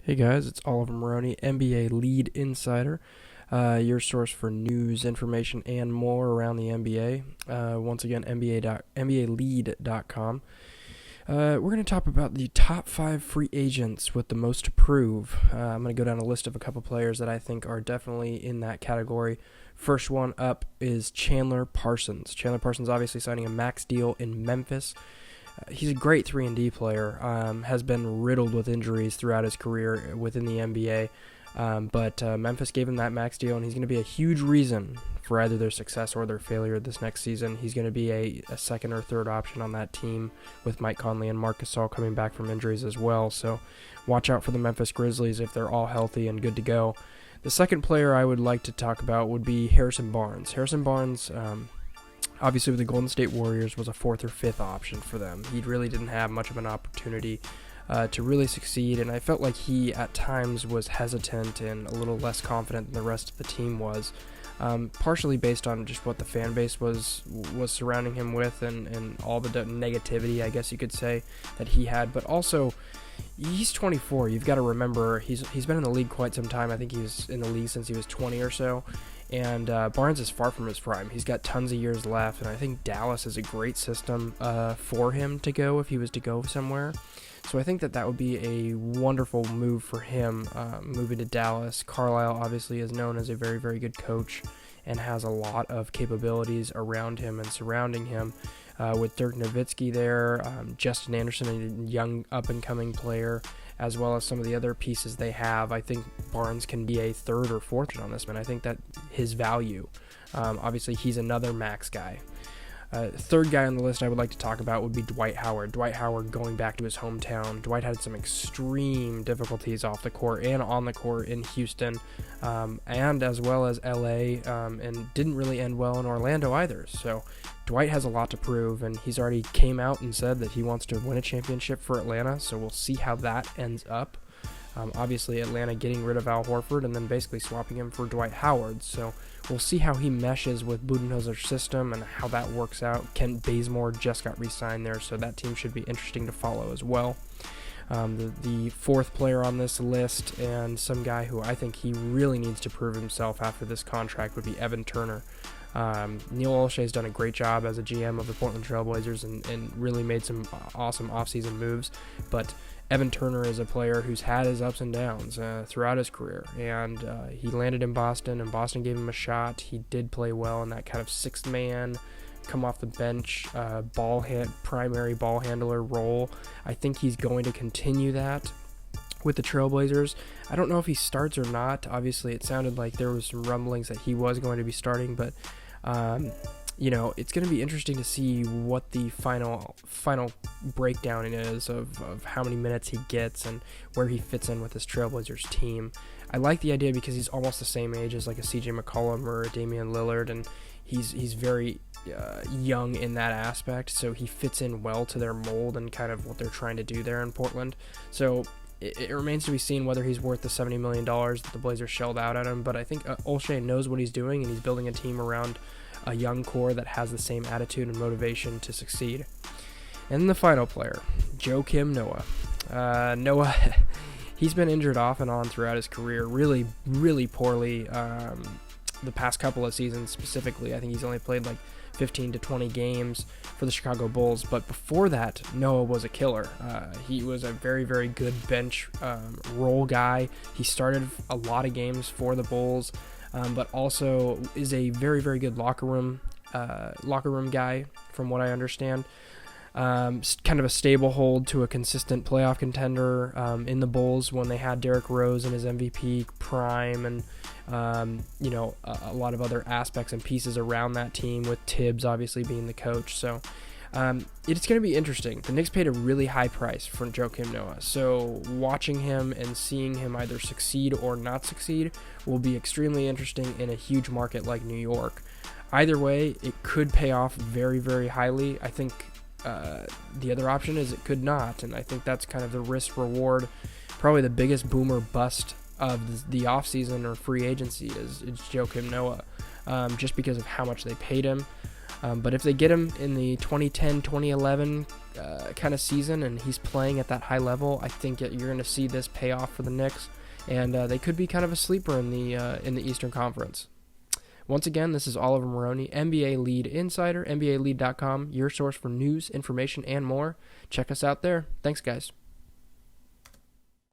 Hey guys, it's Oliver Maroney, NBA Lead Insider, your source for news, information, and more around the NBA. Once again, NBALEAD.com. We're going to talk about the top 5 free agents with the most to prove. I'm going to go down a list of a couple players that I think are definitely in that category. First one up is Chandler Parsons. Chandler Parsons obviously signing a max deal in Memphis. He's a great 3-and-D player, has been riddled with injuries throughout his career within the NBA, but Memphis gave him that max deal, and he's going to be a huge reason for either their success or their failure this next season. He's going to be a second or third option on that team with Mike Conley and Marc Gasol coming back from injuries as well, so watch out for the Memphis Grizzlies if they're all healthy and good to go. The second player I would like to talk about would be Harrison Barnes. Harrison Barnes, obviously with the Golden State Warriors, was a 4th or 5th option for them. He really didn't have much of an opportunity to really succeed, and I felt like he at times was hesitant and a little less confident than the rest of the team was, partially based on just what the fan base was surrounding him with and all the negativity, I guess you could say, that he had, but also he's 24. You've got to remember he's been in the league quite some time. I think he was in the league since he was 20 or so. And Barnes is far from his prime. He's got tons of years left, and I think Dallas is a great system for him to go if he was to go somewhere. So I think that would be a wonderful move for him, moving to Dallas. Carlisle obviously is known as a very, very good coach and has a lot of capabilities around him and surrounding him. With Dirk Nowitzki there, Justin Anderson, a young up-and-coming player, as well as some of the other pieces they have. I think Barnes can be a 3rd or 4th on this man. I think that his value, obviously he's another max guy. Third guy on the list I would like to talk about would be Dwight Howard. Dwight Howard going back to his hometown. Dwight had some extreme difficulties off the court and on the court in Houston, and as well as LA, and didn't really end well in Orlando either. So Dwight has a lot to prove, and he's already came out and said that he wants to win a championship for Atlanta, so we'll see how that ends up. Obviously, Atlanta getting rid of Al Horford and then basically swapping him for Dwight Howard, so we'll see how he meshes with Budenholzer's system and how that works out. Kent Bazemore just got re-signed there, so that team should be interesting to follow as well. The 4th player on this list, and some guy who I think he really needs to prove himself after this contract, would be Evan Turner. Neil Olshey's done a great job as a GM of the Portland Trail Blazers and really made some awesome offseason moves, but Evan Turner is a player who's had his ups and downs throughout his career, and he landed in Boston, and Boston gave him a shot. He did play well in that kind of 6th man, come off the bench, primary ball handler role. I think he's going to continue that with the Trailblazers. I don't know if he starts or not. Obviously, it sounded like there was some rumblings that he was going to be starting, but it's going to be interesting to see what the final breakdown is of how many minutes he gets and where he fits in with this Trailblazers team. I like the idea because he's almost the same age as like a CJ McCollum or a Damian Lillard, and he's very young in that aspect, so he fits in well to their mold and kind of what they're trying to do there in Portland. So it remains to be seen whether he's worth the $70 million that the Blazers shelled out at him, but I think Olshey knows what he's doing, and he's building a team around a young core that has the same attitude and motivation to succeed. And the final player, Joakim Noah. Noah, he's been injured off and on throughout his career, really, really poorly. The past couple of seasons specifically, I think he's only played like 15 to 20 games for the Chicago Bulls, but before that, Noah was a killer. He was a very, very good bench role guy. He started a lot of games for the Bulls, but also is a very, very good locker room guy, from what I understand. Kind of a stable hold to a consistent playoff contender in the Bulls when they had Derrick Rose in his MVP prime, and a lot of other aspects and pieces around that team, with Tibbs obviously being the coach. So it's going to be interesting. The Knicks paid a really high price for Joakim Noah, so watching him and seeing him either succeed or not succeed will be extremely interesting in a huge market like New York. Either way, it could pay off very, very highly. I think the other option is it could not, and I think that's kind of the risk reward. Probably the biggest boomer bust of the offseason or free agency is Joakim Noah, just because of how much they paid him. But if they get him in the 2010, 2011 kind of season and he's playing at that high level, I think you're going to see this pay off for the Knicks, and they could be kind of a sleeper in the Eastern Conference. Once again, this is Oliver Maroney, NBA Lead Insider, NBALead.com, your source for news, information, and more. Check us out there. Thanks, guys.